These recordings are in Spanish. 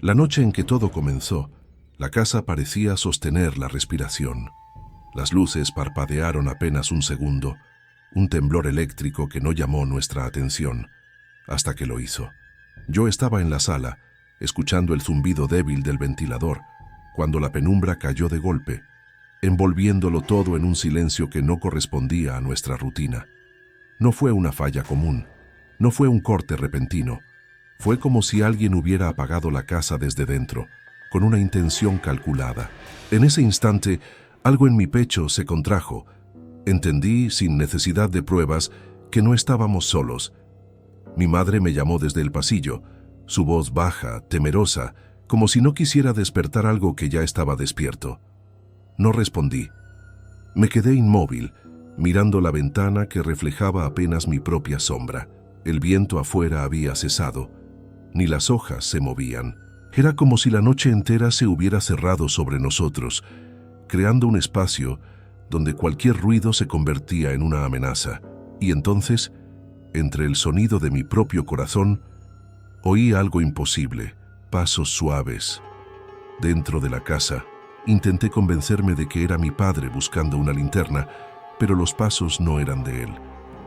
La noche en que todo comenzó, la casa parecía sostener la respiración. Las luces parpadearon apenas un segundo, un temblor eléctrico que no llamó nuestra atención, hasta que lo hizo. Yo estaba en la sala, escuchando el zumbido débil del ventilador, cuando la penumbra cayó de golpe, envolviéndolo todo en un silencio que no correspondía a nuestra rutina. No fue una falla común, no fue un corte repentino, fue como si alguien hubiera apagado la casa desde dentro, con una intención calculada. En ese instante, algo en mi pecho se contrajo. Entendí, sin necesidad de pruebas, que no estábamos solos. Mi madre me llamó desde el pasillo, su voz baja, temerosa, como si no quisiera despertar algo que ya estaba despierto. No respondí. Me quedé inmóvil, mirando la ventana que reflejaba apenas mi propia sombra. El viento afuera había cesado, ni las hojas se movían. Era como si la noche entera se hubiera cerrado sobre nosotros, creando un espacio donde cualquier ruido se convertía en una amenaza. Y entonces, entre el sonido de mi propio corazón, oí algo imposible, pasos suaves. Dentro de la casa, intenté convencerme de que era mi padre buscando una linterna, pero los pasos no eran de él.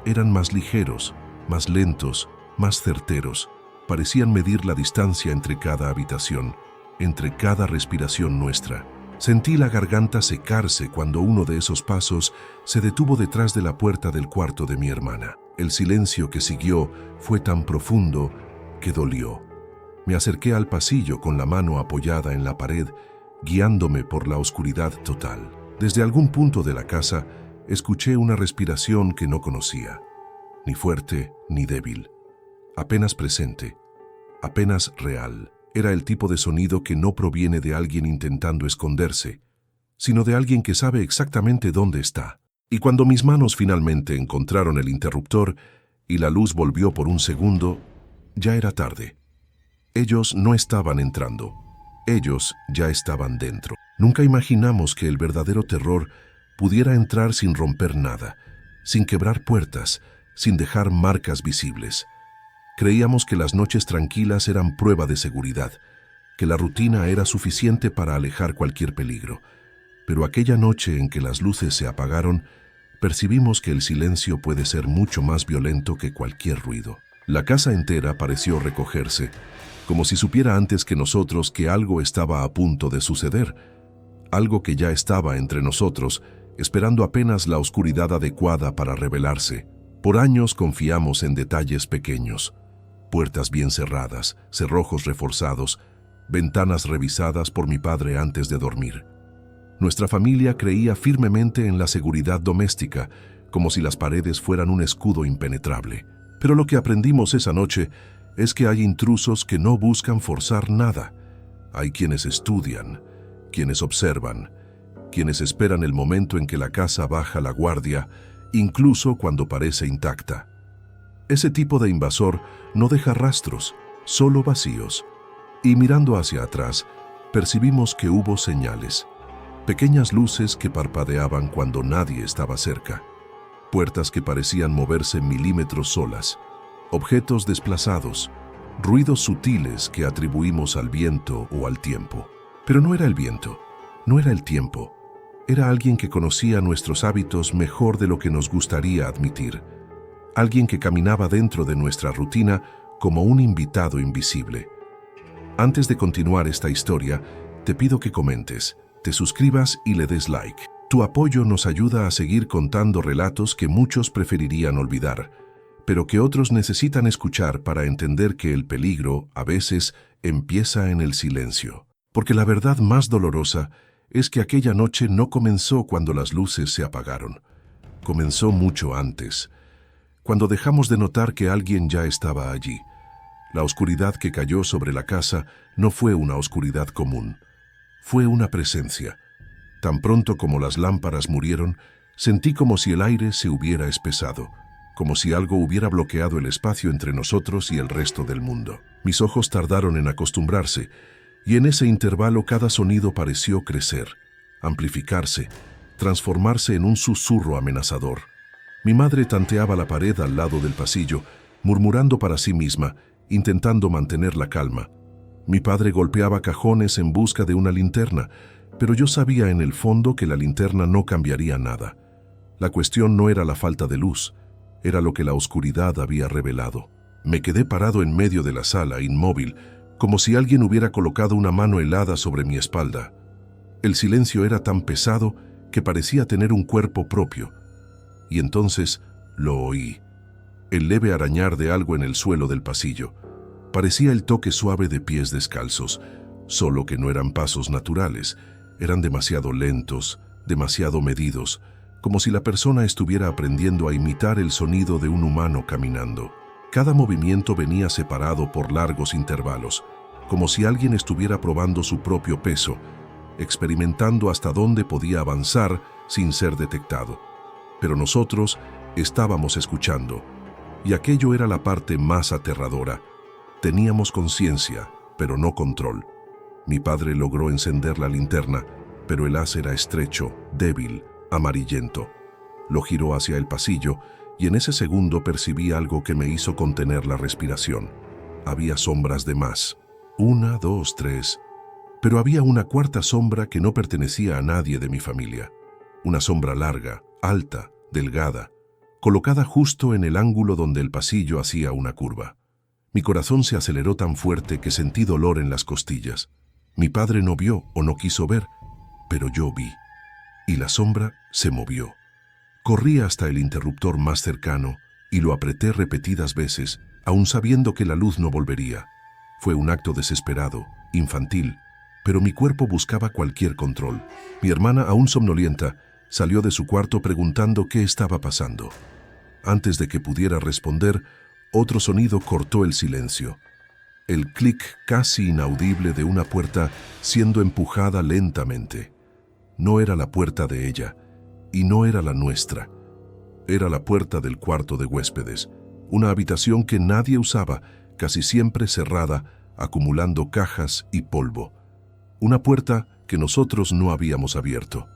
Eran más ligeros, más lentos, más certeros. Parecían medir la distancia entre cada habitación, entre cada respiración nuestra. Sentí la garganta secarse cuando uno de esos pasos se detuvo detrás de la puerta del cuarto de mi hermana. El silencio que siguió fue tan profundo que dolió. Me acerqué al pasillo con la mano apoyada en la pared, guiándome por la oscuridad total. Desde algún punto de la casa, escuché una respiración que no conocía, ni fuerte ni débil, apenas presente, apenas real. Era el tipo de sonido que no proviene de alguien intentando esconderse, sino de alguien que sabe exactamente dónde está. Y cuando mis manos finalmente encontraron el interruptor y la luz volvió por un segundo, ya era tarde. Ellos no estaban entrando, ellos ya estaban dentro. Nunca imaginamos que el verdadero terror pudiera entrar sin romper nada, sin quebrar puertas, sin dejar marcas visibles. Creíamos que las noches tranquilas eran prueba de seguridad, que la rutina era suficiente para alejar cualquier peligro. Pero aquella noche en que las luces se apagaron, percibimos que el silencio puede ser mucho más violento que cualquier ruido. La casa entera pareció recogerse, como si supiera antes que nosotros que algo estaba a punto de suceder, algo que ya estaba entre nosotros, esperando apenas la oscuridad adecuada para revelarse. Por años confiamos en detalles pequeños. Puertas bien cerradas, cerrojos reforzados, ventanas revisadas por mi padre antes de dormir. Nuestra familia creía firmemente en la seguridad doméstica, como si las paredes fueran un escudo impenetrable. Pero lo que aprendimos esa noche es que hay intrusos que no buscan forzar nada. Hay quienes estudian, quienes observan, quienes esperan el momento en que la casa baja la guardia, incluso cuando parece intacta. Ese tipo de invasor no deja rastros, solo vacíos. Y mirando hacia atrás, percibimos que hubo señales. Pequeñas luces que parpadeaban cuando nadie estaba cerca. Puertas que parecían moverse milímetros solas. Objetos desplazados. Ruidos sutiles que atribuimos al viento o al tiempo. Pero no era el viento, no era el tiempo. Era alguien que conocía nuestros hábitos mejor de lo que nos gustaría admitir. Alguien que caminaba dentro de nuestra rutina como un invitado invisible. Antes de continuar esta historia, te pido que comentes, te suscribas y le des like. Tu apoyo nos ayuda a seguir contando relatos que muchos preferirían olvidar, pero que otros necesitan escuchar para entender que el peligro, a veces, empieza en el silencio. Porque la verdad más dolorosa es que aquella noche no comenzó cuando las luces se apagaron. Comenzó mucho antes, cuando dejamos de notar que alguien ya estaba allí. La oscuridad que cayó sobre la casa no fue una oscuridad común. Fue una presencia. Tan pronto como las lámparas murieron, sentí como si el aire se hubiera espesado, como si algo hubiera bloqueado el espacio entre nosotros y el resto del mundo. Mis ojos tardaron en acostumbrarse, y en ese intervalo cada sonido pareció crecer, amplificarse, transformarse en un susurro amenazador. Mi madre tanteaba la pared al lado del pasillo, murmurando para sí misma, intentando mantener la calma, Mi padre golpeaba cajones en busca de una linterna, pero yo sabía en el fondo que la linterna no cambiaría nada. La cuestión no era la falta de luz, era lo que la oscuridad había revelado. Me quedé parado en medio de la sala, inmóvil, como si alguien hubiera colocado una mano helada sobre mi espalda. El silencio era tan pesado que parecía tener un cuerpo propio. Y entonces lo oí. El leve arañar de algo en el suelo del pasillo. Parecía el toque suave de pies descalzos, solo que no eran pasos naturales. Eran demasiado lentos, demasiado medidos, como si la persona estuviera aprendiendo a imitar el sonido de un humano caminando. Cada movimiento venía separado por largos intervalos, como si alguien estuviera probando su propio peso, experimentando hasta dónde podía avanzar sin ser detectado. Pero nosotros estábamos escuchando, y aquello era la parte más aterradora. Teníamos conciencia, pero no control. Mi padre logró encender la linterna, pero el haz era estrecho, débil, amarillento. Lo giró hacia el pasillo, y en ese segundo percibí algo que me hizo contener la respiración. Había sombras de más. 1, 2, 3. Pero había una cuarta sombra que no pertenecía a nadie de mi familia. Una sombra larga, alta, delgada, colocada justo en el ángulo donde el pasillo hacía una curva. Mi corazón se aceleró tan fuerte que sentí dolor en las costillas. Mi padre no vio o no quiso ver, pero yo vi. Y la sombra se movió. Corrí hasta el interruptor más cercano y lo apreté repetidas veces, aun sabiendo que la luz no volvería. Fue un acto desesperado, infantil, pero mi cuerpo buscaba cualquier control. Mi hermana, aún somnolienta, salió de su cuarto preguntando qué estaba pasando. Antes de que pudiera responder, otro sonido cortó el silencio. El clic casi inaudible de una puerta siendo empujada lentamente. No era la puerta de ella, y no era la nuestra. Era la puerta del cuarto de huéspedes, una habitación que nadie usaba, casi siempre cerrada, acumulando cajas y polvo. Una puerta que nosotros no habíamos abierto.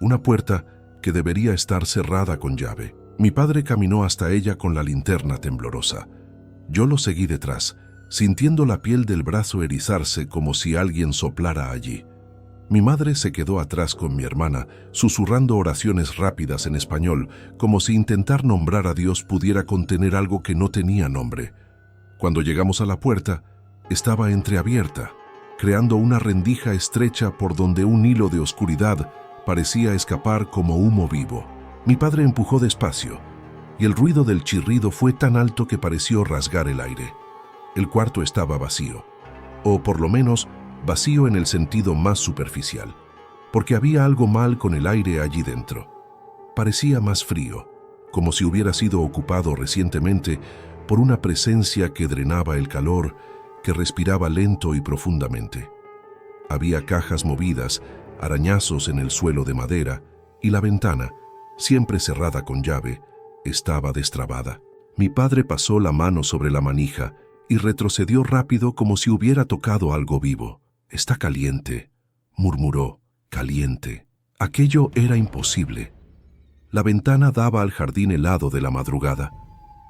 Una puerta que debería estar cerrada con llave. Mi padre caminó hasta ella con la linterna temblorosa. Yo lo seguí detrás, sintiendo la piel del brazo erizarse como si alguien soplara allí. Mi madre se quedó atrás con mi hermana, susurrando oraciones rápidas en español, como si intentar nombrar a Dios pudiera contener algo que no tenía nombre. Cuando llegamos a la puerta, estaba entreabierta, creando una rendija estrecha por donde un hilo de oscuridad parecía escapar como humo vivo. Mi padre empujó despacio, y el ruido del chirrido fue tan alto que pareció rasgar el aire. El cuarto estaba vacío, o por lo menos vacío en el sentido más superficial, porque había algo mal con el aire allí dentro. Parecía más frío, como si hubiera sido ocupado recientemente por una presencia que drenaba el calor, que respiraba lento y profundamente. Había cajas movidas, arañazos en el suelo de madera, y la ventana, siempre cerrada con llave, estaba destrabada. Mi padre pasó la mano sobre la manija y retrocedió rápido como si hubiera tocado algo vivo. «Está caliente», murmuró, «caliente». Aquello era imposible. La ventana daba al jardín helado de la madrugada.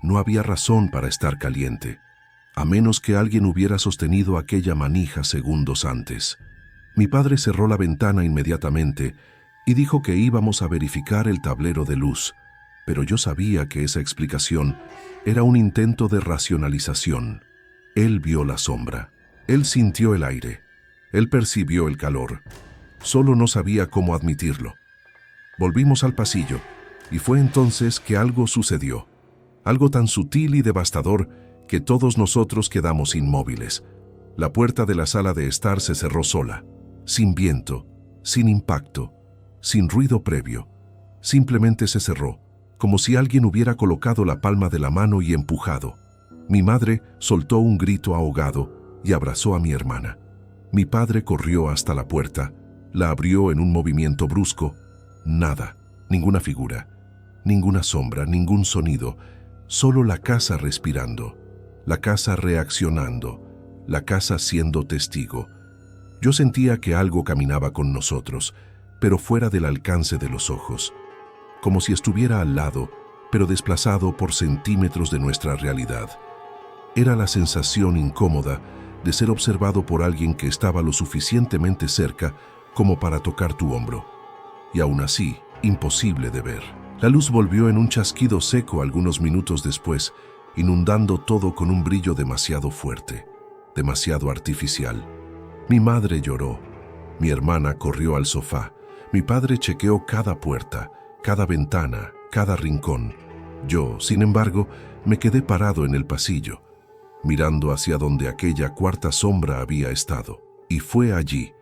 No había razón para estar caliente, a menos que alguien hubiera sostenido aquella manija segundos antes. Mi padre cerró la ventana inmediatamente y dijo que íbamos a verificar el tablero de luz, pero yo sabía que esa explicación era un intento de racionalización. Él vio la sombra, él sintió el aire, él percibió el calor. Solo no sabía cómo admitirlo. Volvimos al pasillo, y fue entonces que algo sucedió. Algo tan sutil y devastador que todos nosotros quedamos inmóviles. La puerta de la sala de estar se cerró sola, sin viento, sin impacto, sin ruido previo. Simplemente se cerró, como si alguien hubiera colocado la palma de la mano y empujado. Mi madre soltó un grito ahogado y abrazó a mi hermana. Mi padre corrió hasta la puerta, la abrió en un movimiento brusco. Nada, ninguna figura, ninguna sombra, ningún sonido, solo la casa respirando, la casa reaccionando, la casa siendo testigo. Yo sentía que algo caminaba con nosotros, pero fuera del alcance de los ojos, como si estuviera al lado, pero desplazado por centímetros de nuestra realidad. Era la sensación incómoda de ser observado por alguien que estaba lo suficientemente cerca como para tocar tu hombro. Y aún así, imposible de ver. La luz volvió en un chasquido seco algunos minutos después, inundando todo con un brillo demasiado fuerte, demasiado artificial. Mi madre lloró, mi hermana corrió al sofá, mi padre chequeó cada puerta, cada ventana, cada rincón. Yo, sin embargo, me quedé parado en el pasillo, mirando hacia donde aquella cuarta sombra había estado. Y fue allí,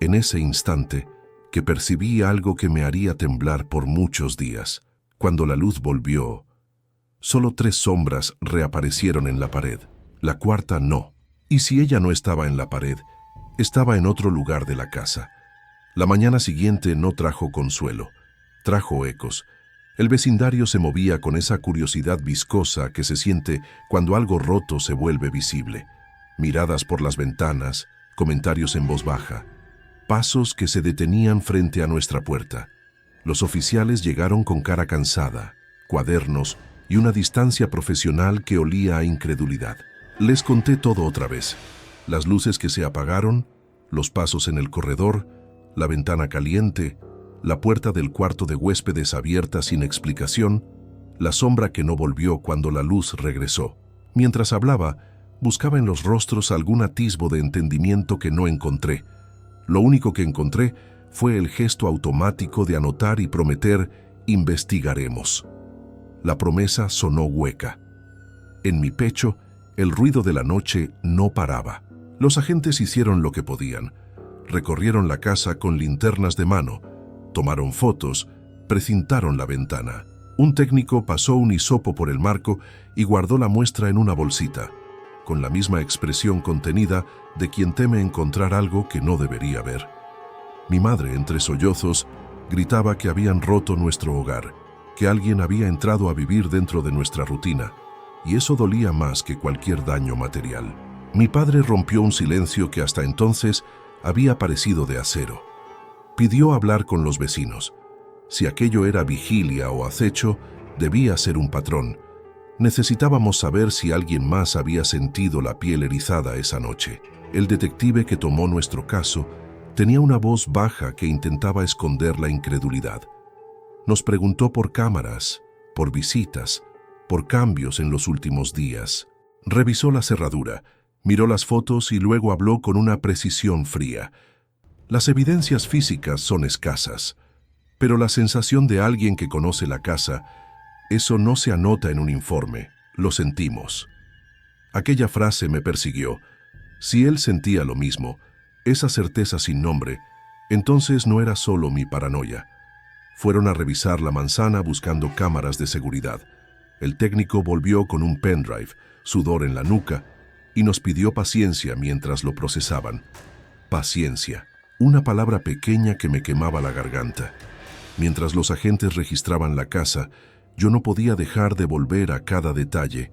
en ese instante, que percibí algo que me haría temblar por muchos días. Cuando la luz volvió, solo 3 sombras reaparecieron en la pared. La cuarta no. Y si ella no estaba en la pared, estaba en otro lugar de la casa. La mañana siguiente no trajo consuelo, trajo ecos. El vecindario se movía con esa curiosidad viscosa que se siente cuando algo roto se vuelve visible. Miradas por las ventanas, comentarios en voz baja, pasos que se detenían frente a nuestra puerta. Los oficiales llegaron con cara cansada, cuadernos y una distancia profesional que olía a incredulidad. Les conté todo otra vez. Las luces que se apagaron, los pasos en el corredor, la ventana caliente, la puerta del cuarto de huéspedes abierta sin explicación, la sombra que no volvió cuando la luz regresó. Mientras hablaba, buscaba en los rostros algún atisbo de entendimiento que no encontré. Lo único que encontré fue el gesto automático de anotar y prometer «investigaremos». La promesa sonó hueca. En mi pecho, el ruido de la noche no paraba. Los agentes hicieron lo que podían. Recorrieron la casa con linternas de mano, tomaron fotos, precintaron la ventana. Un técnico pasó un hisopo por el marco y guardó la muestra en una bolsita, con la misma expresión contenida de quien teme encontrar algo que no debería ver. Mi madre, entre sollozos, gritaba que habían roto nuestro hogar, que alguien había entrado a vivir dentro de nuestra rutina, y eso dolía más que cualquier daño material. Mi padre rompió un silencio que hasta entonces había parecido de acero. Pidió hablar con los vecinos. Si aquello era vigilia o acecho, debía ser un patrón. Necesitábamos saber si alguien más había sentido la piel erizada esa noche. El detective que tomó nuestro caso tenía una voz baja que intentaba esconder la incredulidad. Nos preguntó por cámaras, por visitas, por cambios en los últimos días. Revisó la cerradura, miró las fotos y luego habló con una precisión fría. Las evidencias físicas son escasas, pero la sensación de alguien que conoce la casa, eso no se anota en un informe, lo sentimos. Aquella frase me persiguió. Si él sentía lo mismo, esa certeza sin nombre, entonces no era solo mi paranoia. Fueron a revisar la manzana buscando cámaras de seguridad. El técnico volvió con un pendrive, sudor en la nuca, y nos pidió paciencia mientras lo procesaban. Paciencia, una palabra pequeña que me quemaba la garganta. Mientras los agentes registraban la casa, yo no podía dejar de volver a cada detalle.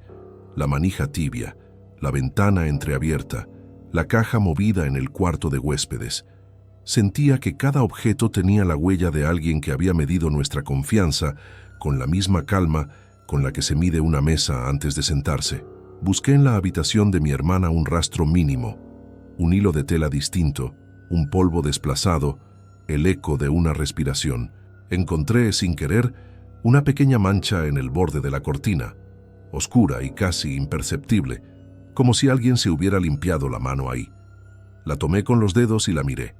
La manija tibia, la ventana entreabierta, la caja movida en el cuarto de huéspedes. Sentía que cada objeto tenía la huella de alguien que había medido nuestra confianza con la misma calma con la que se mide una mesa antes de sentarse. Busqué en la habitación de mi hermana un rastro mínimo, un hilo de tela distinto, un polvo desplazado, el eco de una respiración. Encontré, sin querer, una pequeña mancha en el borde de la cortina, oscura y casi imperceptible, como si alguien se hubiera limpiado la mano ahí. La tomé con los dedos y la miré.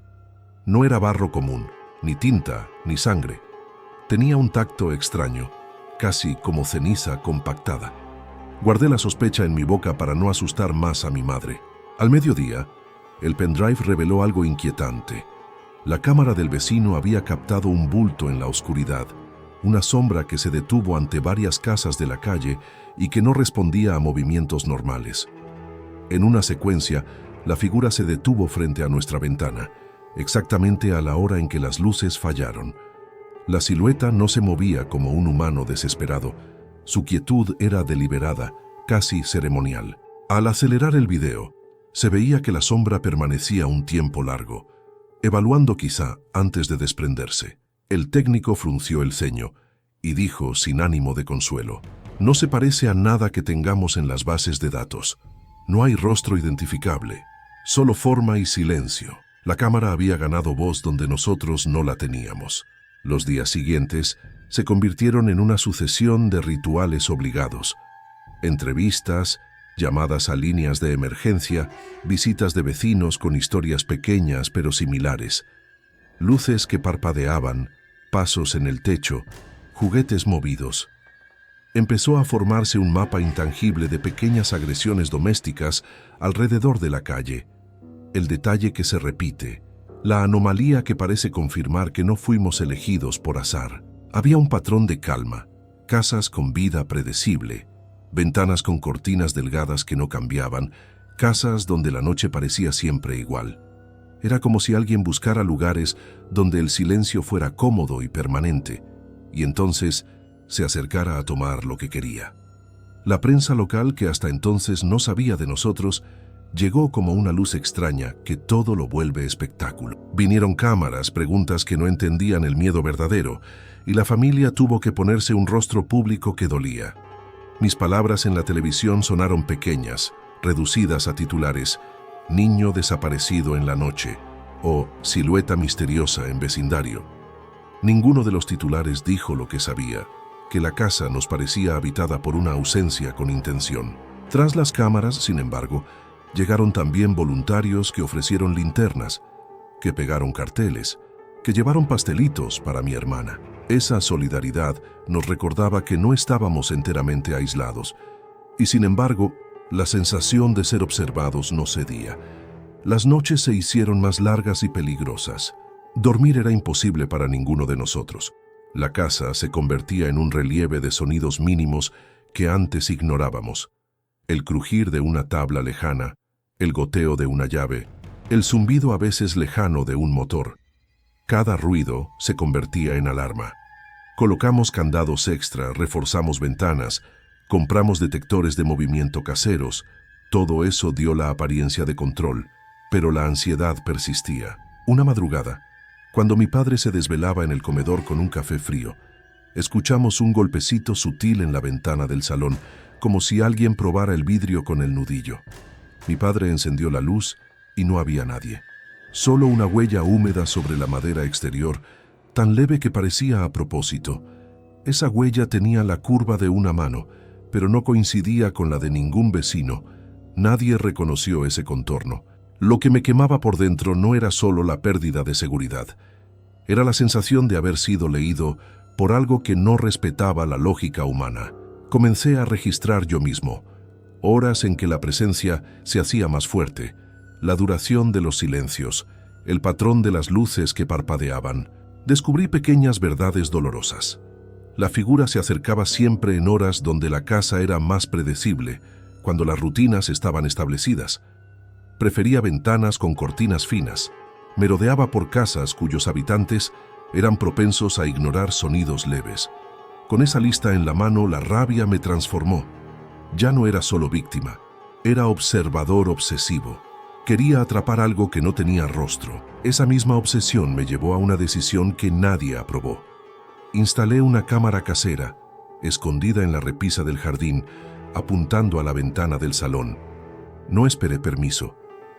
No era barro común, ni tinta, ni sangre. Tenía un tacto extraño, casi como ceniza compactada. Guardé la sospecha en mi boca para no asustar más a mi madre. Al mediodía, el pendrive reveló algo inquietante. La cámara del vecino había captado un bulto en la oscuridad, una sombra que se detuvo ante varias casas de la calle y que no respondía a movimientos normales. En una secuencia, la figura se detuvo frente a nuestra ventana, exactamente a la hora en que las luces fallaron. La silueta no se movía como un humano desesperado. Su quietud era deliberada, casi ceremonial. Al acelerar el video, se veía que la sombra permanecía un tiempo largo, evaluando quizá antes de desprenderse. El técnico frunció el ceño y dijo sin ánimo de consuelo: «No se parece a nada que tengamos en las bases de datos. No hay rostro identificable, solo forma y silencio. La cámara había ganado voz donde nosotros no la teníamos. Los días siguientes se convirtieron en una sucesión de rituales obligados. Entrevistas, llamadas a líneas de emergencia, visitas de vecinos con historias pequeñas pero similares, luces que parpadeaban, pasos en el techo, juguetes movidos. Empezó a formarse un mapa intangible de pequeñas agresiones domésticas alrededor de la calle. El detalle que se repite, la anomalía que parece confirmar que no fuimos elegidos por azar. Había un patrón de calma, casas con vida predecible, ventanas con cortinas delgadas que no cambiaban, casas donde la noche parecía siempre igual. Era como si alguien buscara lugares donde el silencio fuera cómodo y permanente, y entonces se acercara a tomar lo que quería. La prensa local, que hasta entonces no sabía de nosotros, llegó como una luz extraña que todo lo vuelve espectáculo. Vinieron cámaras, preguntas que no entendían el miedo verdadero, y la familia tuvo que ponerse un rostro público que dolía. Mis palabras en la televisión sonaron pequeñas, reducidas a titulares: niño desaparecido en la noche, o silueta misteriosa en vecindario. Ninguno de los titulares dijo lo que sabía, que la casa nos parecía habitada por una ausencia con intención. Tras las cámaras, sin embargo, llegaron también voluntarios que ofrecieron linternas, que pegaron carteles, que llevaron pastelitos para mi hermana. Esa solidaridad nos recordaba que no estábamos enteramente aislados, y sin embargo, la sensación de ser observados no cedía. Las noches se hicieron más largas y peligrosas. Dormir era imposible para ninguno de nosotros. La casa se convertía en un relieve de sonidos mínimos que antes ignorábamos. El crujir de una tabla lejana, el goteo de una llave, el zumbido a veces lejano de un motor. Cada ruido se convertía en alarma. Colocamos candados extra, reforzamos ventanas, compramos detectores de movimiento caseros. Todo eso dio la apariencia de control, pero la ansiedad persistía. Una madrugada, cuando mi padre se desvelaba en el comedor con un café frío, escuchamos un golpecito sutil en la ventana del salón, como si alguien probara el vidrio con el nudillo. Mi padre encendió la luz y no había nadie. Solo una huella húmeda sobre la madera exterior, tan leve que parecía a propósito. Esa huella tenía la curva de una mano, pero no coincidía con la de ningún vecino. Nadie reconoció ese contorno. Lo que me quemaba por dentro no era solo la pérdida de seguridad. Era la sensación de haber sido leído por algo que no respetaba la lógica humana. Comencé a registrar yo mismo horas en que la presencia se hacía más fuerte, la duración de los silencios, el patrón de las luces que parpadeaban. Descubrí pequeñas verdades dolorosas. La figura se acercaba siempre en horas donde la casa era más predecible, cuando las rutinas estaban establecidas. Prefería ventanas con cortinas finas. Merodeaba por casas cuyos habitantes eran propensos a ignorar sonidos leves. Con esa lista en la mano, la rabia me transformó. Ya no era solo víctima, era observador obsesivo. Quería atrapar algo que no tenía rostro. Esa misma obsesión me llevó a una decisión que nadie aprobó. Instalé una cámara casera, escondida en la repisa del jardín, apuntando a la ventana del salón. No esperé permiso.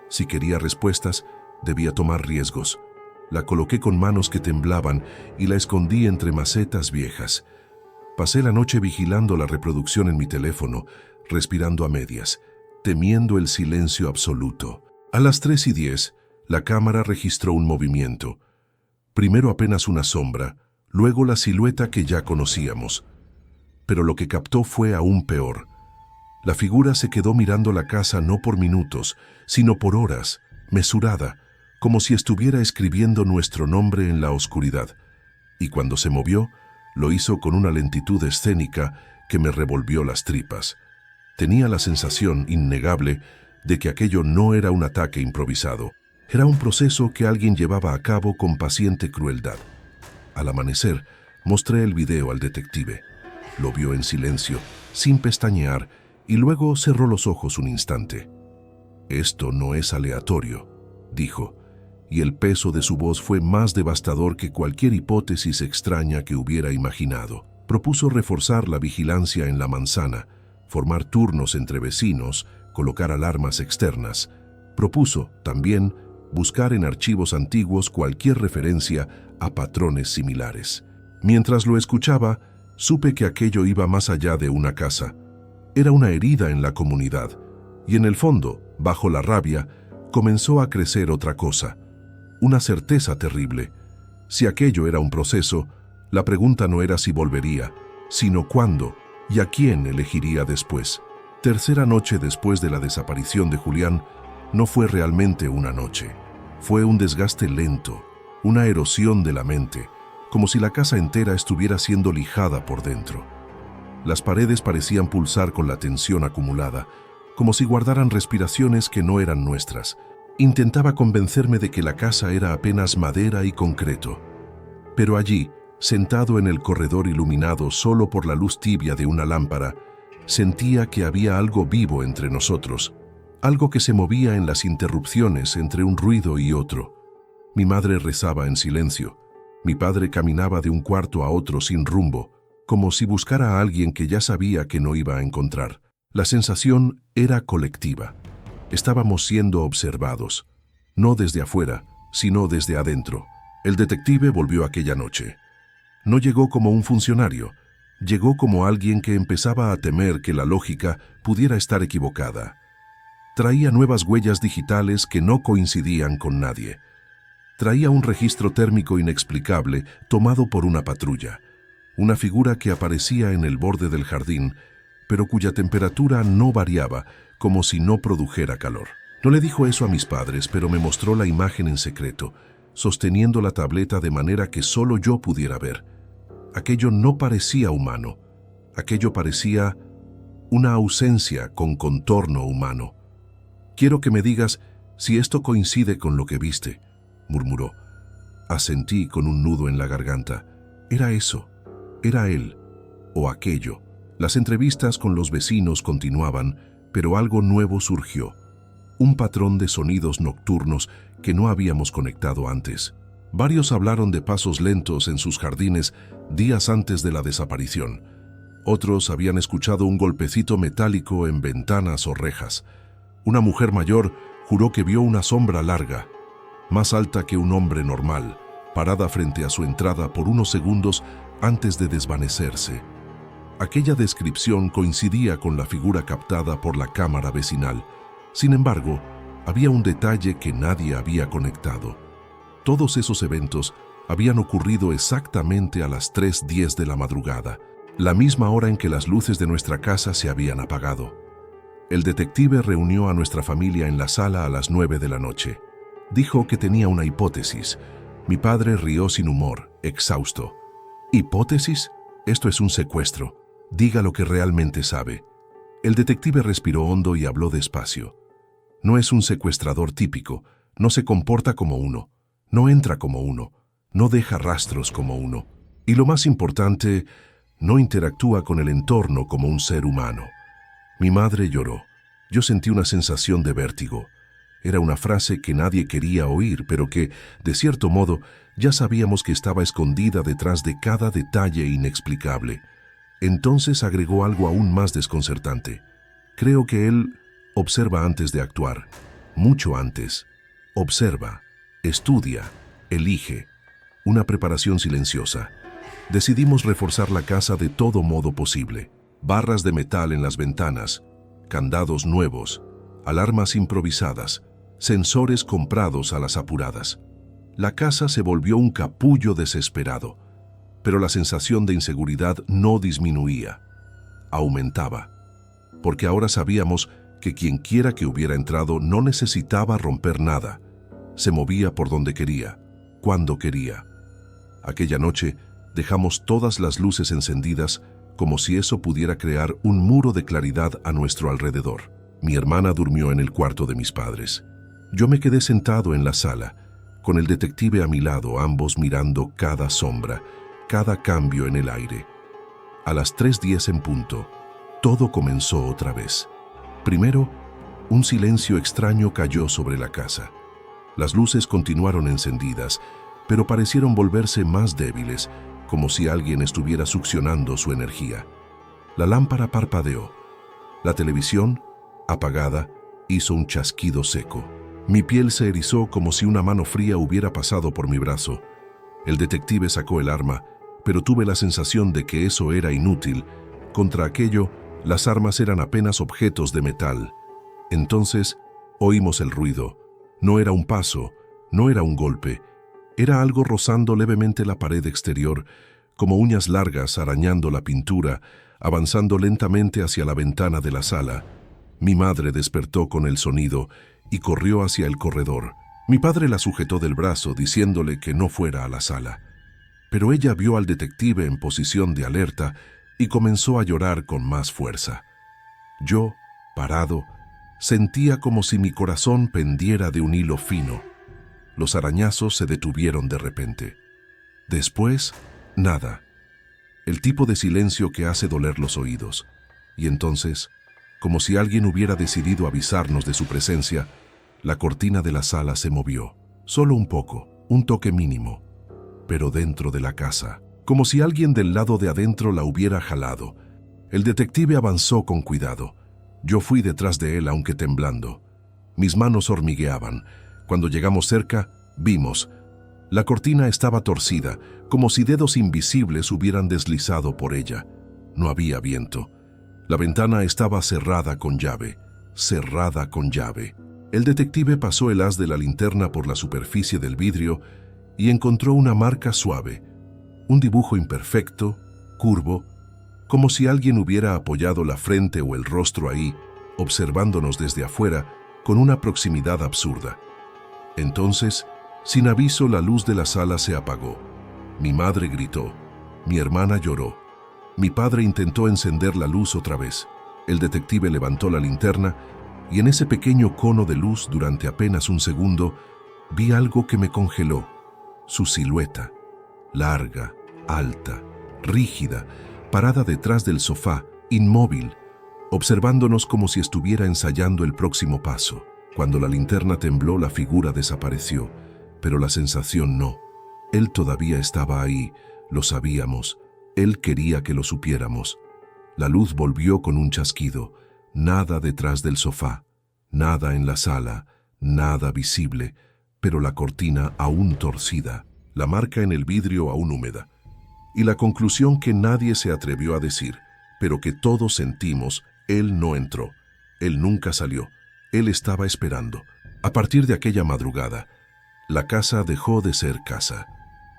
Si quería respuestas, debía tomar riesgos. La coloqué con manos que temblaban y la escondí entre macetas viejas. Pasé la noche vigilando la reproducción en mi teléfono, respirando a medias, temiendo el silencio absoluto. A las 3:10, la cámara registró un movimiento. Primero apenas una sombra, luego la silueta que ya conocíamos. Pero lo que captó fue aún peor. La figura se quedó mirando la casa no por minutos, sino por horas, mesurada, como si estuviera escribiendo nuestro nombre en la oscuridad. Y cuando se movió, lo hizo con una lentitud escénica que me revolvió las tripas. Tenía la sensación innegable de que aquello no era un ataque improvisado. Era un proceso que alguien llevaba a cabo con paciente crueldad. Al amanecer, mostré el video al detective. Lo vio en silencio, sin pestañear, y luego cerró los ojos un instante. «Esto no es aleatorio», dijo, y el peso de su voz fue más devastador que cualquier hipótesis extraña que hubiera imaginado. Propuso reforzar la vigilancia en la manzana, formar turnos entre vecinos, colocar alarmas externas. Propuso, también, buscar en archivos antiguos cualquier referencia a patrones similares. Mientras lo escuchaba, supe que aquello iba más allá de una casa. Era una herida en la comunidad, y en el fondo, bajo la rabia, comenzó a crecer otra cosa, una certeza terrible. Si aquello era un proceso, la pregunta no era si volvería, sino cuándo y a quién elegiría después. Tercera noche después de la desaparición de Julián, no fue realmente una noche. Fue un desgaste lento, una erosión de la mente, como si la casa entera estuviera siendo lijada por dentro. Las paredes parecían pulsar con la tensión acumulada, como si guardaran respiraciones que no eran nuestras. Intentaba convencerme de que la casa era apenas madera y concreto. Pero allí, sentado en el corredor iluminado solo por la luz tibia de una lámpara, sentía que había algo vivo entre nosotros, algo que se movía en las interrupciones entre un ruido y otro. Mi madre rezaba en silencio. Mi padre caminaba de un cuarto a otro sin rumbo, como si buscara a alguien que ya sabía que no iba a encontrar. La sensación era colectiva. Estábamos siendo observados, no desde afuera, sino desde adentro. El detective volvió aquella noche. No llegó como un funcionario, llegó como alguien que empezaba a temer que la lógica pudiera estar equivocada. Traía nuevas huellas digitales que no coincidían con nadie. Traía un registro térmico inexplicable tomado por una patrulla, una figura que aparecía en el borde del jardín, pero cuya temperatura no variaba, como si no produjera calor. No le dijo eso a mis padres, pero me mostró la imagen en secreto, sosteniendo la tableta de manera que solo yo pudiera ver. Aquello no parecía humano, aquello parecía una ausencia con contorno humano. «Quiero que me digas si esto coincide con lo que viste», murmuró. Asentí con un nudo en la garganta. Era eso, era él, o aquello. Las entrevistas con los vecinos continuaban, pero algo nuevo surgió. Un patrón de sonidos nocturnos que no habíamos conectado antes. Varios hablaron de pasos lentos en sus jardines días antes de la desaparición. Otros habían escuchado un golpecito metálico en ventanas o rejas. Una mujer mayor juró que vio una sombra larga, más alta que un hombre normal, parada frente a su entrada por unos segundos antes de desvanecerse. Aquella descripción coincidía con la figura captada por la cámara vecinal. Sin embargo, había un detalle que nadie había conectado. Todos esos eventos habían ocurrido exactamente a las 3:10 de la madrugada, la misma hora en que las luces de nuestra casa se habían apagado. El detective reunió a nuestra familia en la sala a las 9 de la noche. Dijo que tenía una hipótesis. Mi padre rió sin humor, exhausto. ¿Hipótesis? Esto es un secuestro. Diga lo que realmente sabe. El detective respiró hondo y habló despacio. No es un secuestrador típico, no se comporta como uno, no entra como uno, no deja rastros como uno. Y lo más importante, no interactúa con el entorno como un ser humano. Mi madre lloró. Yo sentí una sensación de vértigo. Era una frase que nadie quería oír, pero que, de cierto modo, ya sabíamos que estaba escondida detrás de cada detalle inexplicable. Entonces agregó algo aún más desconcertante. Creo que él observa antes de actuar, mucho antes. Observa, estudia, elige. Una preparación silenciosa. Decidimos reforzar la casa de todo modo posible. Barras de metal en las ventanas, candados nuevos, alarmas improvisadas, sensores comprados a las apuradas. La casa se volvió un capullo desesperado, pero la sensación de inseguridad no disminuía, aumentaba, porque ahora sabíamos que quienquiera que hubiera entrado no necesitaba romper nada, se movía por donde quería, cuando quería. Aquella noche dejamos todas las luces encendidas como si eso pudiera crear un muro de claridad a nuestro alrededor. Mi hermana durmió en el cuarto de mis padres. Yo me quedé sentado en la sala, con el detective a mi lado, ambos mirando cada sombra, cada cambio en el aire. A las 3:10 en punto, todo comenzó otra vez. Primero, un silencio extraño cayó sobre la casa. Las luces continuaron encendidas, pero parecieron volverse más débiles, como si alguien estuviera succionando su energía. La lámpara parpadeó. La televisión, apagada, hizo un chasquido seco. Mi piel se erizó como si una mano fría hubiera pasado por mi brazo. El detective sacó el arma, pero tuve la sensación de que eso era inútil. Contra aquello, las armas eran apenas objetos de metal. Entonces, oímos el ruido. No era un paso, no era un golpe. Era algo rozando levemente la pared exterior, como uñas largas arañando la pintura, avanzando lentamente hacia la ventana de la sala. Mi madre despertó con el sonido y corrió hacia el corredor. Mi padre la sujetó del brazo, diciéndole que no fuera a la sala. Pero ella vio al detective en posición de alerta y comenzó a llorar con más fuerza. Yo, parado, sentía como si mi corazón pendiera de un hilo fino. Los arañazos se detuvieron de repente. Después, nada. El tipo de silencio que hace doler los oídos. Y entonces, como si alguien hubiera decidido avisarnos de su presencia, la cortina de la sala se movió. Solo un poco, un toque mínimo. Pero dentro de la casa, como si alguien del lado de adentro la hubiera jalado. El detective avanzó con cuidado. Yo fui detrás de él, aunque temblando. Mis manos hormigueaban. Cuando llegamos cerca, vimos. La cortina estaba torcida, como si dedos invisibles hubieran deslizado por ella. No había viento. La ventana estaba cerrada con llave. Cerrada con llave. El detective pasó el haz de la linterna por la superficie del vidrio y encontró una marca suave. Un dibujo imperfecto, curvo, como si alguien hubiera apoyado la frente o el rostro ahí, observándonos desde afuera con una proximidad absurda. Entonces, sin aviso, la luz de la sala se apagó. Mi madre gritó. Mi hermana lloró. Mi padre intentó encender la luz otra vez. El detective levantó la linterna y en ese pequeño cono de luz, durante apenas un segundo, vi algo que me congeló. Su silueta, larga, alta, rígida, parada detrás del sofá, inmóvil, observándonos como si estuviera ensayando el próximo paso. Cuando la linterna tembló, la figura desapareció, pero la sensación no. Él todavía estaba ahí, lo sabíamos. Él quería que lo supiéramos. La luz volvió con un chasquido. Nada detrás del sofá, nada en la sala, nada visible, pero la cortina aún torcida, la marca en el vidrio aún húmeda. Y la conclusión que nadie se atrevió a decir, pero que todos sentimos: él no entró, él nunca salió, él estaba esperando. A partir de aquella madrugada, la casa dejó de ser casa.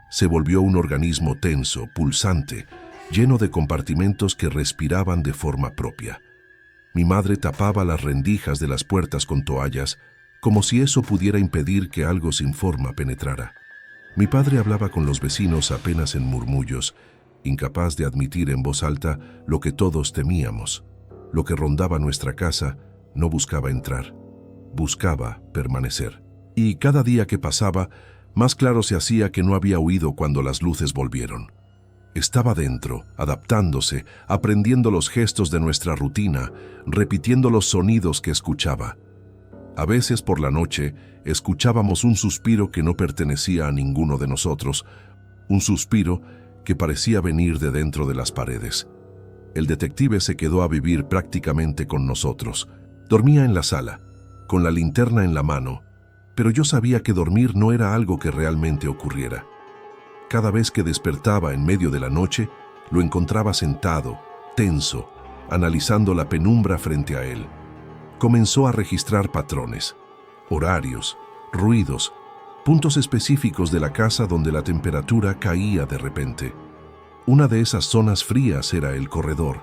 Se volvió un organismo tenso, pulsante, lleno de compartimentos que respiraban de forma propia. Mi madre tapaba las rendijas de las puertas con toallas, como si eso pudiera impedir que algo sin forma penetrara. Mi padre hablaba con los vecinos apenas en murmullos, incapaz de admitir en voz alta lo que todos temíamos. Lo que rondaba nuestra casa no buscaba entrar, buscaba permanecer. Y cada día que pasaba, más claro se hacía que no había huido cuando las luces volvieron. Estaba dentro, adaptándose, aprendiendo los gestos de nuestra rutina, repitiendo los sonidos que escuchaba. A veces por la noche escuchábamos un suspiro que no pertenecía a ninguno de nosotros, un suspiro que parecía venir de dentro de las paredes. El detective se quedó a vivir prácticamente con nosotros. Dormía en la sala, con la linterna en la mano, pero yo sabía que dormir no era algo que realmente ocurriera. Cada vez que despertaba en medio de la noche, lo encontraba sentado, tenso, analizando la penumbra frente a él. Comenzó a registrar patrones, horarios, ruidos, puntos específicos de la casa donde la temperatura caía de repente. Una de esas zonas frías era el corredor,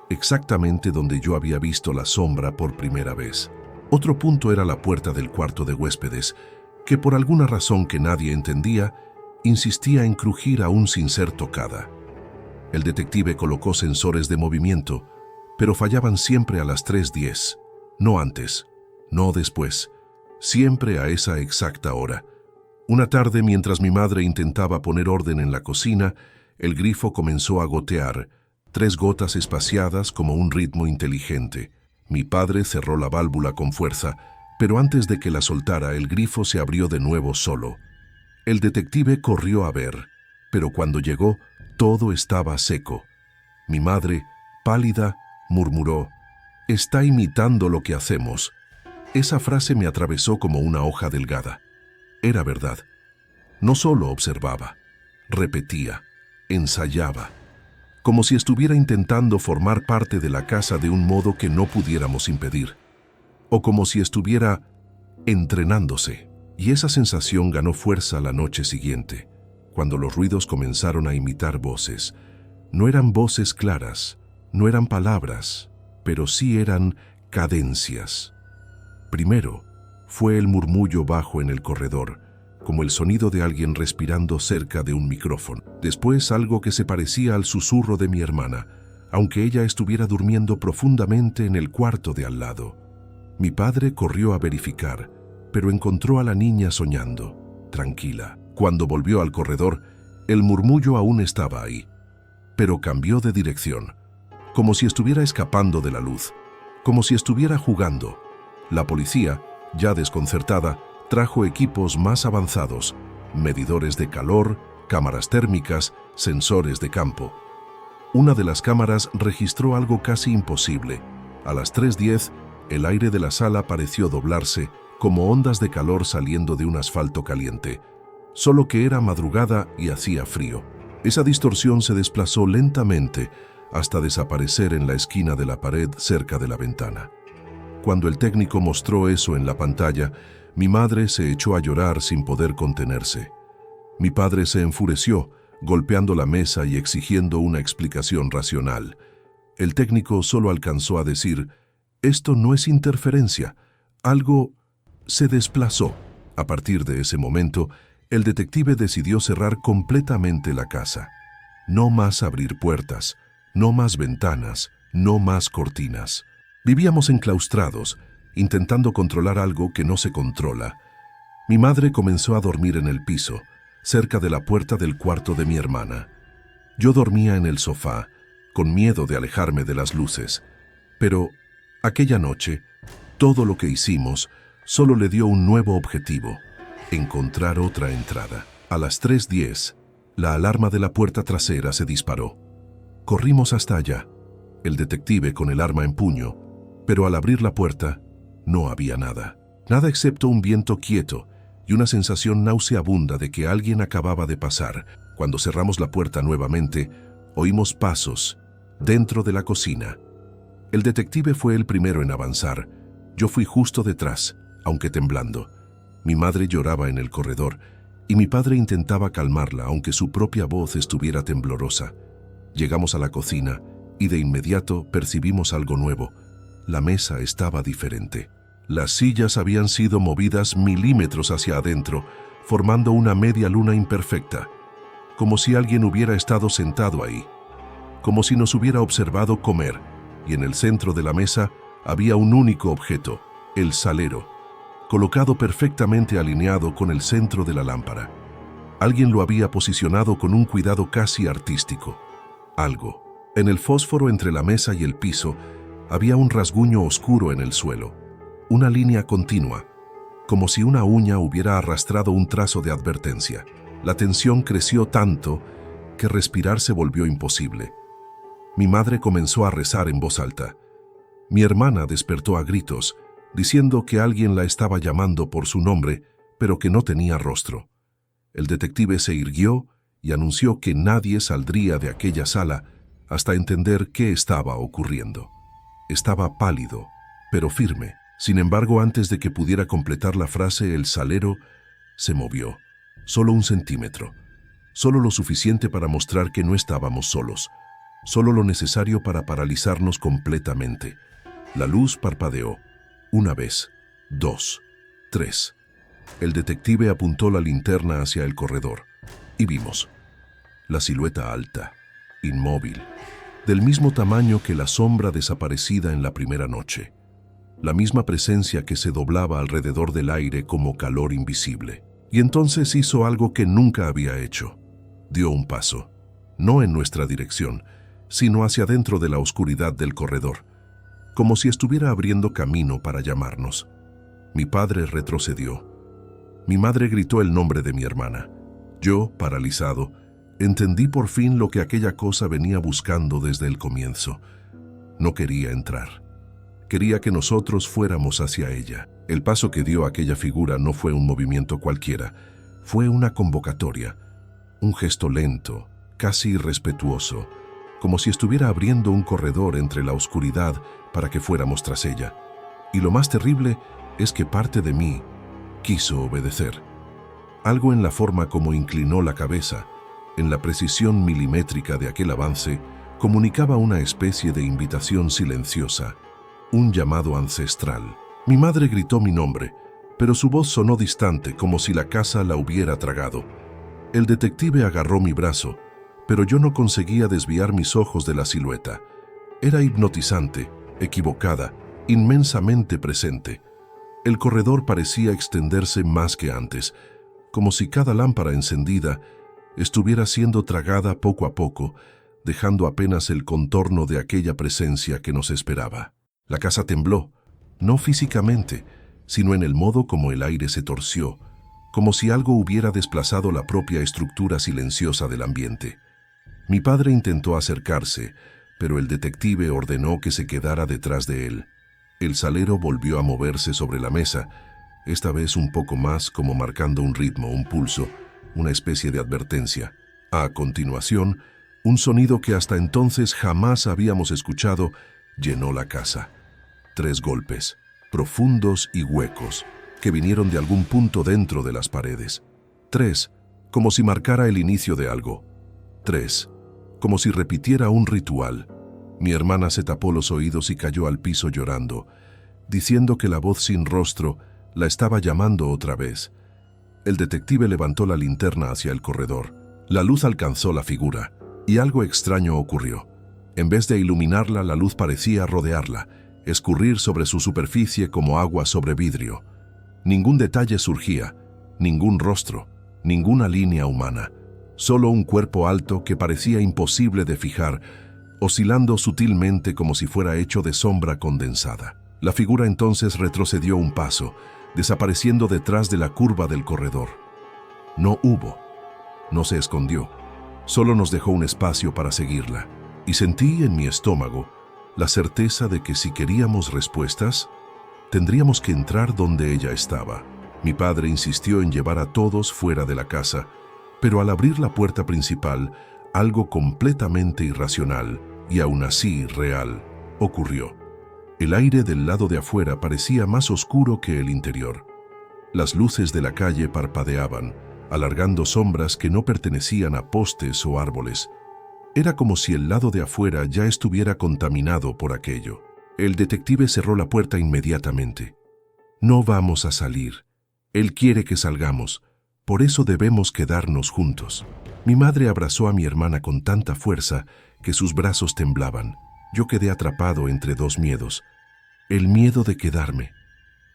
exactamente donde yo había visto la sombra por primera vez. Otro punto era la puerta del cuarto de huéspedes, que por alguna razón que nadie entendía, insistía en crujir aún sin ser tocada. El detective colocó sensores de movimiento, pero fallaban siempre a las 3:10, no antes, no después, siempre a esa exacta hora. Una tarde, mientras mi madre intentaba poner orden en la cocina, el grifo comenzó a gotear, 3 gotas espaciadas como un ritmo inteligente. Mi padre cerró la válvula con fuerza, pero antes de que la soltara, el grifo se abrió de nuevo solo. El detective corrió a ver, pero cuando llegó, todo estaba seco. Mi madre, pálida, murmuró: Está imitando lo que hacemos. Esa frase me atravesó como una hoja delgada. Era verdad. No solo observaba, repetía, ensayaba, como si estuviera intentando formar parte de la casa de un modo que no pudiéramos impedir, o como si estuviera entrenándose. Y esa sensación ganó fuerza la noche siguiente, cuando los ruidos comenzaron a imitar voces. No eran voces claras, no eran palabras, pero sí eran cadencias. Primero, fue el murmullo bajo en el corredor, como el sonido de alguien respirando cerca de un micrófono. Después, algo que se parecía al susurro de mi hermana, aunque ella estuviera durmiendo profundamente en el cuarto de al lado. Mi padre corrió a verificar, pero encontró a la niña soñando, tranquila. Cuando volvió al corredor, el murmullo aún estaba ahí, pero cambió de dirección, como si estuviera escapando de la luz, como si estuviera jugando. La policía, ya desconcertada, trajo equipos más avanzados, medidores de calor, cámaras térmicas, sensores de campo. Una de las cámaras registró algo casi imposible. A las 3:10, el aire de la sala pareció doblarse, como ondas de calor saliendo de un asfalto caliente, solo que era madrugada y hacía frío. Esa distorsión se desplazó lentamente hasta desaparecer en la esquina de la pared cerca de la ventana. Cuando el técnico mostró eso en la pantalla, mi madre se echó a llorar sin poder contenerse. Mi padre se enfureció, golpeando la mesa y exigiendo una explicación racional. El técnico solo alcanzó a decir: «Esto no es interferencia, algo se desplazó». A partir de ese momento, el detective decidió cerrar completamente la casa. No más abrir puertas, no más ventanas, no más cortinas. Vivíamos enclaustrados, intentando controlar algo que no se controla. Mi madre comenzó a dormir en el piso, cerca de la puerta del cuarto de mi hermana. Yo dormía en el sofá, con miedo de alejarme de las luces. Pero aquella noche, todo lo que hicimos solo le dio un nuevo objetivo: encontrar otra entrada. A las 3:10, la alarma de la puerta trasera se disparó. Corrimos hasta allá, el detective con el arma en puño, pero al abrir la puerta, no había nada. Nada excepto un viento quieto y una sensación nauseabunda de que alguien acababa de pasar. Cuando cerramos la puerta nuevamente, oímos pasos dentro de la cocina. El detective fue el primero en avanzar. Yo fui justo detrás, aunque temblando. Mi madre lloraba en el corredor y mi padre intentaba calmarla, aunque su propia voz estuviera temblorosa. Llegamos a la cocina y de inmediato percibimos algo nuevo. La mesa estaba diferente. Las sillas habían sido movidas milímetros hacia adentro, formando una media luna imperfecta, como si alguien hubiera estado sentado ahí, como si nos hubiera observado comer, y en el centro de la mesa había un único objeto, el salero, colocado perfectamente alineado con el centro de la lámpara. Alguien lo había posicionado con un cuidado casi artístico. Algo. En el fósforo entre la mesa y el piso había un rasguño oscuro en el suelo, una línea continua, como si una uña hubiera arrastrado un trazo de advertencia. La tensión creció tanto que respirar se volvió imposible. Mi madre comenzó a rezar en voz alta. Mi hermana despertó a gritos, diciendo que alguien la estaba llamando por su nombre, pero que no tenía rostro. El detective se irguió y anunció que nadie saldría de aquella sala hasta entender qué estaba ocurriendo. Estaba pálido, pero firme. Sin embargo, antes de que pudiera completar la frase, el salero se movió. Solo 1 centímetro. Solo lo suficiente para mostrar que no estábamos solos. Solo lo necesario para paralizarnos completamente. La luz parpadeó. 1 vez, 2, 3. El detective apuntó la linterna hacia el corredor y vimos la silueta alta, inmóvil, del mismo tamaño que la sombra desaparecida en la primera noche. La misma presencia que se doblaba alrededor del aire como calor invisible. Y entonces hizo algo que nunca había hecho. Dio un paso, no en nuestra dirección, sino hacia dentro de la oscuridad del corredor, como si estuviera abriendo camino para llamarnos. Mi padre retrocedió. Mi madre gritó el nombre de mi hermana. Yo, paralizado, entendí por fin lo que aquella cosa venía buscando desde el comienzo. No quería entrar. Quería que nosotros fuéramos hacia ella. El paso que dio aquella figura no fue un movimiento cualquiera, fue una convocatoria, un gesto lento, casi irrespetuoso, como si estuviera abriendo un corredor entre la oscuridad para que fuéramos tras ella. Y lo más terrible es que parte de mí quiso obedecer. Algo en la forma como inclinó la cabeza, en la precisión milimétrica de aquel avance, comunicaba una especie de invitación silenciosa, un llamado ancestral. Mi madre gritó mi nombre, pero su voz sonó distante, como si la casa la hubiera tragado. El detective agarró mi brazo, pero yo no conseguía desviar mis ojos de la silueta. Era hipnotizante, equivocada, inmensamente presente. El corredor parecía extenderse más que antes, como si cada lámpara encendida estuviera siendo tragada poco a poco, dejando apenas el contorno de aquella presencia que nos esperaba. La casa tembló, no físicamente, sino en el modo como el aire se torció, como si algo hubiera desplazado la propia estructura silenciosa del ambiente. Mi padre intentó acercarse, pero el detective ordenó que se quedara detrás de él. El salero volvió a moverse sobre la mesa, esta vez un poco más como marcando un ritmo, un pulso, una especie de advertencia. A continuación, un sonido que hasta entonces jamás habíamos escuchado llenó la casa. 3 golpes, profundos y huecos, que vinieron de algún punto dentro de las paredes. 3, como si marcara el inicio de algo. 3, como si repitiera un ritual. Mi hermana se tapó los oídos y cayó al piso llorando, diciendo que la voz sin rostro la estaba llamando otra vez. El detective levantó la linterna hacia el corredor. La luz alcanzó la figura, y algo extraño ocurrió. En vez de iluminarla, la luz parecía rodearla, escurrir sobre su superficie como agua sobre vidrio. Ningún detalle surgía, ningún rostro, ninguna línea humana, solo un cuerpo alto que parecía imposible de fijar, oscilando sutilmente como si fuera hecho de sombra condensada. La figura entonces retrocedió un paso, desapareciendo detrás de la curva del corredor. No hubo, no se escondió, solo nos dejó un espacio para seguirla, y sentí en mi estómago la certeza de que si queríamos respuestas, tendríamos que entrar donde ella estaba. Mi padre insistió en llevar a todos fuera de la casa, pero al abrir la puerta principal, algo completamente irracional, y aún así real, ocurrió. El aire del lado de afuera parecía más oscuro que el interior. Las luces de la calle parpadeaban, alargando sombras que no pertenecían a postes o árboles. Era como si el lado de afuera ya estuviera contaminado por aquello. El detective cerró la puerta inmediatamente. No vamos a salir. Él quiere que salgamos. Por eso debemos quedarnos juntos. Mi madre abrazó a mi hermana con tanta fuerza que sus brazos temblaban. Yo quedé atrapado entre 2 miedos. El miedo de quedarme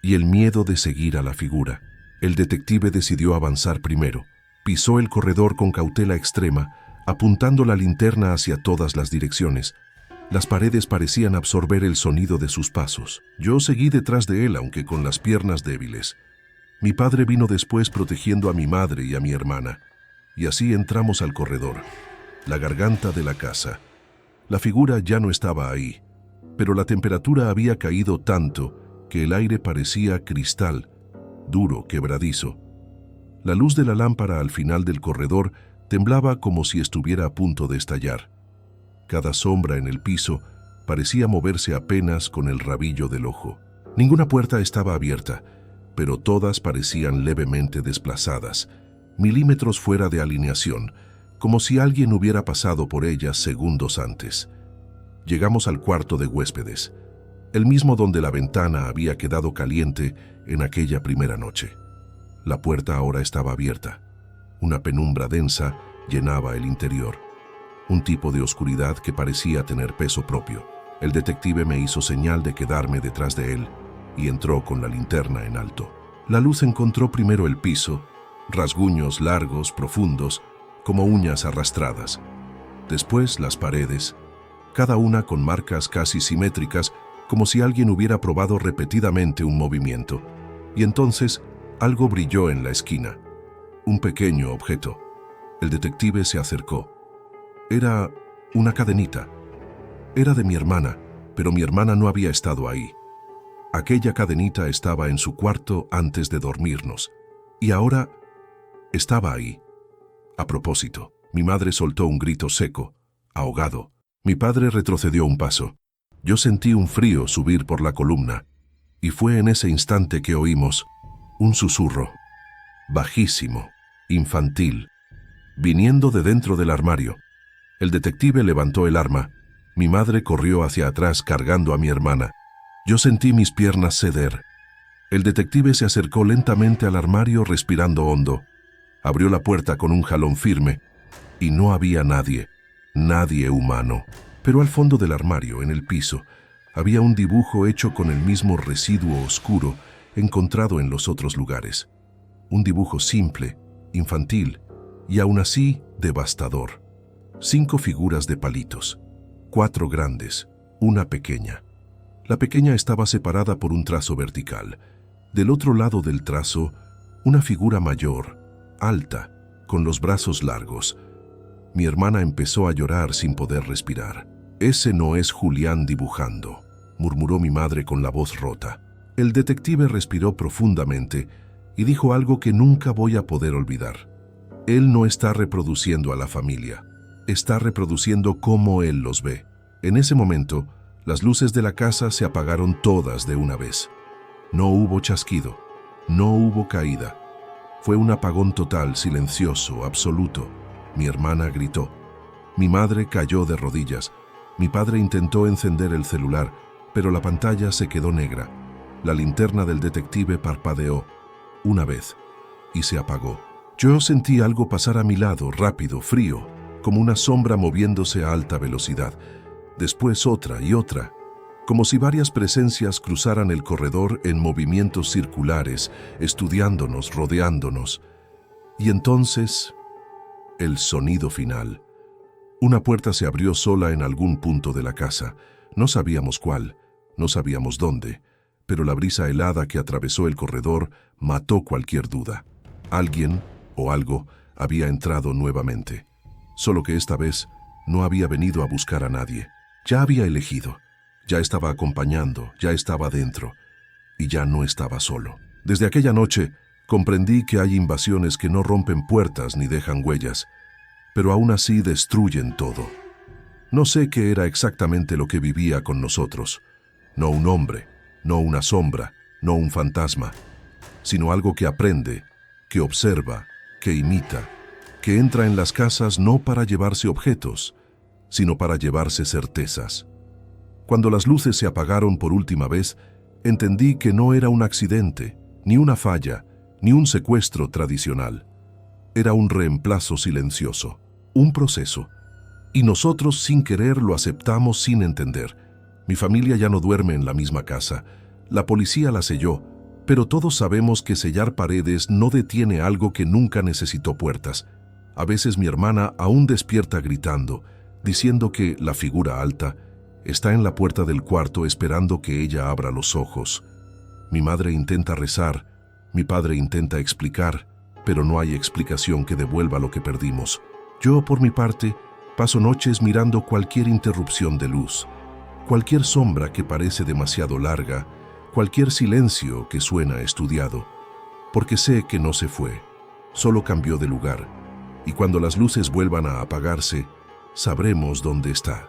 y el miedo de seguir a la figura. El detective decidió avanzar primero. Pisó el corredor con cautela extrema, apuntando la linterna hacia todas las direcciones. Las paredes parecían absorber el sonido de sus pasos. Yo seguí detrás de él, aunque con las piernas débiles. Mi padre vino después protegiendo a mi madre y a mi hermana. Y así entramos al corredor, la garganta de la casa. La figura ya no estaba ahí, pero la temperatura había caído tanto que el aire parecía cristal, duro, quebradizo. La luz de la lámpara al final del corredor temblaba como si estuviera a punto de estallar. Cada sombra en el piso parecía moverse apenas con el rabillo del ojo. Ninguna puerta estaba abierta, pero todas parecían levemente desplazadas, milímetros fuera de alineación, como si alguien hubiera pasado por ellas segundos antes. Llegamos al cuarto de huéspedes, el mismo donde la ventana había quedado caliente en aquella primera noche. La puerta ahora estaba abierta. Una penumbra densa llenaba el interior, un tipo de oscuridad que parecía tener peso propio. El detective me hizo señal de quedarme detrás de él y entró con la linterna en alto. La luz encontró primero el piso, rasguños largos, profundos, como uñas arrastradas. Después las paredes, cada una con marcas casi simétricas, como si alguien hubiera probado repetidamente un movimiento. Y entonces algo brilló en la esquina. Un pequeño objeto. El detective se acercó. Era una cadenita. Era de mi hermana, pero mi hermana no había estado ahí. Aquella cadenita estaba en su cuarto antes de dormirnos, y ahora estaba ahí. A propósito, mi madre soltó un grito seco, ahogado. Mi padre retrocedió un paso. Yo sentí un frío subir por la columna, y fue en ese instante que oímos un susurro, bajísimo, infantil, viniendo de dentro del armario. El detective levantó el arma. Mi madre corrió hacia atrás cargando a mi hermana. Yo sentí mis piernas ceder. El detective se acercó lentamente al armario respirando hondo. Abrió la puerta con un jalón firme y no había nadie, nadie humano. Pero al fondo del armario, en el piso, había un dibujo hecho con el mismo residuo oscuro encontrado en los otros lugares. Un dibujo simple, infantil y aún así devastador. 5 figuras de palitos, 4 grandes, una pequeña. La pequeña estaba separada por un trazo vertical. Del otro lado del trazo, una figura mayor, alta, con los brazos largos. Mi hermana empezó a llorar sin poder respirar. «Ese no es Julián dibujando», murmuró mi madre con la voz rota. El detective respiró profundamente y dijo algo que nunca voy a poder olvidar. Él no está reproduciendo a la familia, está reproduciendo cómo él los ve. En ese momento, las luces de la casa se apagaron todas de una vez. No hubo chasquido, no hubo caída. Fue un apagón total, silencioso, absoluto. Mi hermana gritó. Mi madre cayó de rodillas. Mi padre intentó encender el celular, pero la pantalla se quedó negra. La linterna del detective parpadeó una vez y se apagó. Yo sentí algo pasar a mi lado, rápido, frío, como una sombra moviéndose a alta velocidad. Después otra y otra, como si varias presencias cruzaran el corredor en movimientos circulares, estudiándonos, rodeándonos. Y entonces, el sonido final. Una puerta se abrió sola en algún punto de la casa. No sabíamos cuál, no sabíamos dónde, pero la brisa helada que atravesó el corredor mató cualquier duda. Alguien o algo había entrado nuevamente, solo que esta vez no había venido a buscar a nadie. Ya había elegido, ya estaba acompañando, ya estaba dentro, y ya no estaba solo. Desde aquella noche comprendí que hay invasiones que no rompen puertas ni dejan huellas, pero aún así destruyen todo. No sé qué era exactamente lo que vivía con nosotros. No un hombre, no una sombra, no un fantasma, sino algo que aprende, que observa, que imita, que entra en las casas no para llevarse objetos, sino para llevarse certezas. Cuando las luces se apagaron por última vez, entendí que no era un accidente, ni una falla, ni un secuestro tradicional. Era un reemplazo silencioso, un proceso. Y nosotros sin querer lo aceptamos sin entender. Mi familia ya no duerme en la misma casa. La policía la selló, pero todos sabemos que sellar paredes no detiene algo que nunca necesitó puertas. A veces mi hermana aún despierta gritando, diciendo que la figura alta está en la puerta del cuarto esperando que ella abra los ojos. Mi madre intenta rezar, mi padre intenta explicar, pero no hay explicación que devuelva lo que perdimos. Yo, por mi parte, paso noches mirando cualquier interrupción de luz, cualquier sombra que parece demasiado larga, cualquier silencio que suena estudiado, porque sé que no se fue, solo cambió de lugar, y cuando las luces vuelvan a apagarse, sabremos dónde está.